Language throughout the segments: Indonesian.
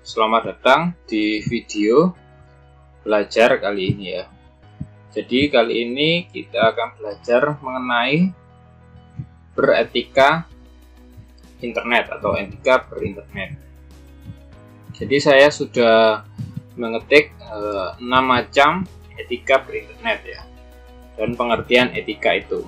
Selamat datang di video belajar kali ini ya. Jadi kali ini kita akan belajar mengenai beretika internet atau etika berinternet. Jadi saya sudah mengetik 6 macam etika berinternet ya, dan pengertian etika itu.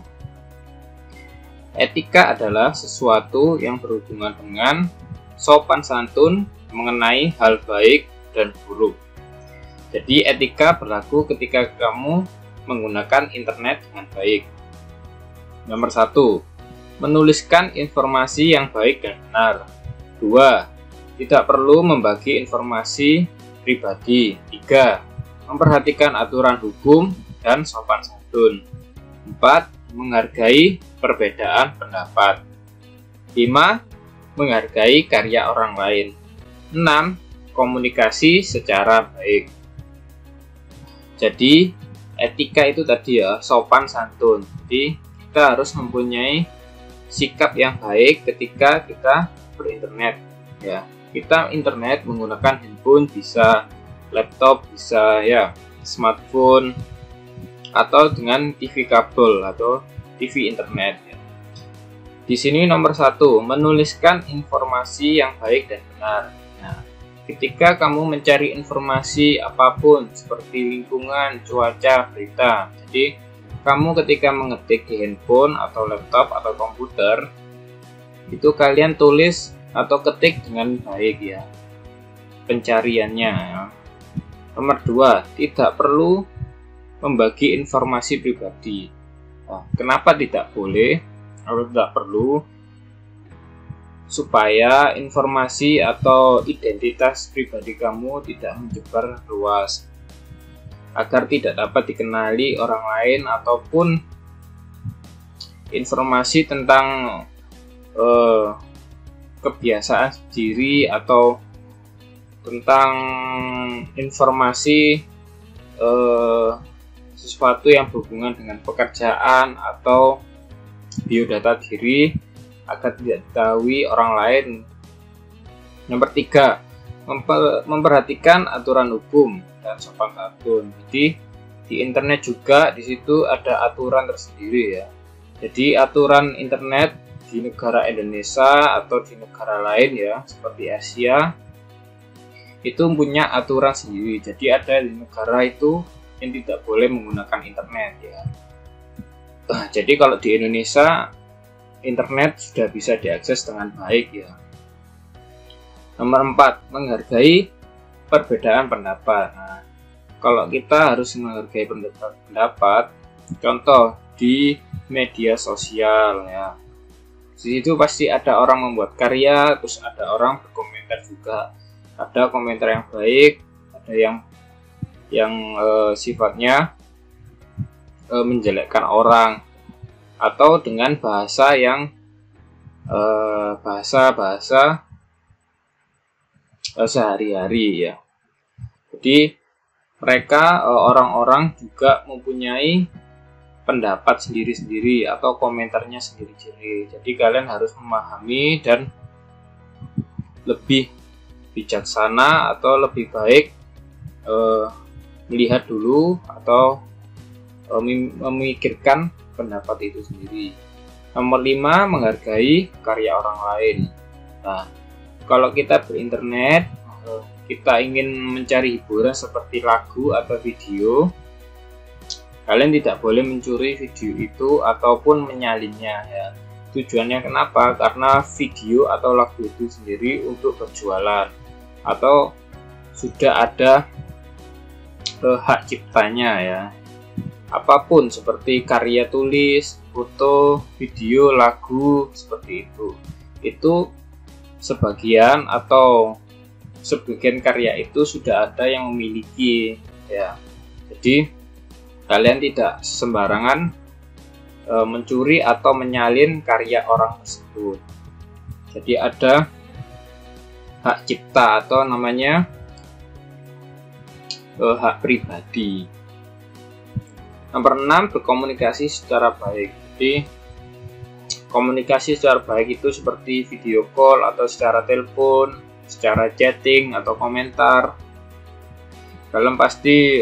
Etika adalah sesuatu yang berhubungan dengan sopan santun mengenai hal baik dan buruk. Jadi etika berlaku ketika kamu menggunakan internet dengan baik. Nomor 1, menuliskan informasi yang baik dan benar. 2, tidak perlu membagi informasi pribadi. 3, memperhatikan aturan hukum dan sopan santun. 4, menghargai perbedaan pendapat. 5, menghargai karya orang lain. 6, komunikasi secara baik. Jadi etika itu tadi ya, sopan santun. Jadi kita harus mempunyai sikap yang baik ketika kita berinternet ya. Kita internet menggunakan handphone, bisa laptop, bisa ya smartphone, atau dengan TV kabel atau TV internet ya. Di sini nomor 1, menuliskan informasi yang baik dan benar. Nah, ketika kamu mencari informasi apapun seperti lingkungan, cuaca, berita, jadi kamu ketika mengetik di handphone atau laptop atau komputer, itu kalian tulis atau ketik dengan baik ya pencariannya ya. Nomor 2, tidak perlu membagi informasi pribadi. Nah, kenapa tidak boleh atau tidak perlu? Supaya informasi atau identitas pribadi kamu tidak menyebar luas, agar tidak dapat dikenali orang lain, ataupun informasi tentang kebiasaan diri atau tentang informasi sesuatu yang berhubungan dengan pekerjaan atau biodata diri agar tidak diketahui orang lain. Nomor 3, memperhatikan aturan hukum dan sopan santun. Jadi di internet juga di situ ada aturan tersendiri ya. Jadi aturan internet di negara Indonesia atau di negara lain ya seperti Asia itu punya aturan sendiri. Jadi ada di negara itu yang tidak boleh menggunakan internet ya. Jadi kalau di Indonesia internet sudah bisa diakses dengan baik ya. Nomor 4, menghargai perbedaan pendapat. Nah, kalau kita harus menghargai pendapat, contoh di media sosial ya. Di situ pasti ada orang membuat karya, terus ada orang berkomentar juga. Ada komentar yang baik, ada yang sifatnya menjelekkan orang, atau dengan bahasa yang bahasa sehari-hari ya. Jadi mereka orang-orang juga mempunyai pendapat sendiri-sendiri atau komentarnya sendiri-sendiri. Jadi kalian harus memahami dan lebih bijaksana atau lebih baik melihat dulu atau memikirkan pendapat itu sendiri. Nomor 5, menghargai karya orang lain. Nah, kalau kita berinternet, kita ingin mencari hiburan seperti lagu atau video, kalian tidak boleh mencuri video itu ataupun menyalinnya ya. Tujuannya kenapa? Karena video atau lagu itu sendiri untuk berjualan atau sudah ada hak ciptanya ya. Apapun seperti karya tulis, foto, video, lagu seperti itu sebagian atau sebagian karya itu sudah ada yang memiliki ya. Jadi kalian tidak sembarangan mencuri atau menyalin karya orang tersebut. Jadi ada hak cipta atau namanya hak pribadi. Nomor 6, berkomunikasi secara baik. Jadi komunikasi secara baik itu seperti video call atau secara telepon, secara chatting atau komentar. Kalian pasti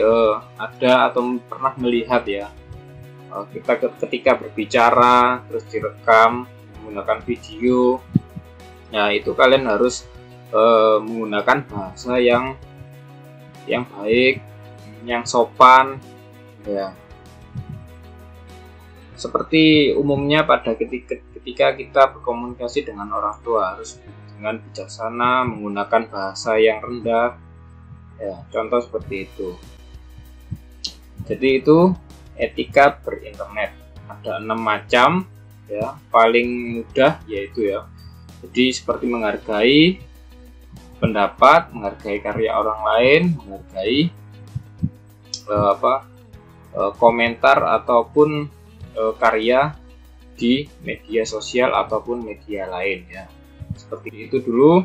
ada atau pernah melihat ya, kita ketika berbicara terus direkam menggunakan video. Nah, itu kalian harus menggunakan bahasa yang baik, yang sopan ya. Seperti umumnya pada ketika kita berkomunikasi dengan orang tua, harus dengan bijaksana, menggunakan bahasa yang rendah ya, contoh seperti itu. Jadi itu etika berinternet, ada 6 macam ya. Paling mudah yaitu ya, jadi seperti menghargai pendapat, menghargai karya orang lain, menghargai komentar ataupun karya di media sosial ataupun media lain ya. Seperti itu dulu,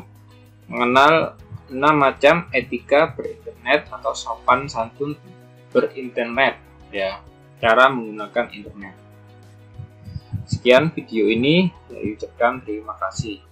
mengenal 6 macam etika berinternet atau sopan santun berinternet ya, cara menggunakan internet. Sekian video ini, saya ucapkan terima kasih.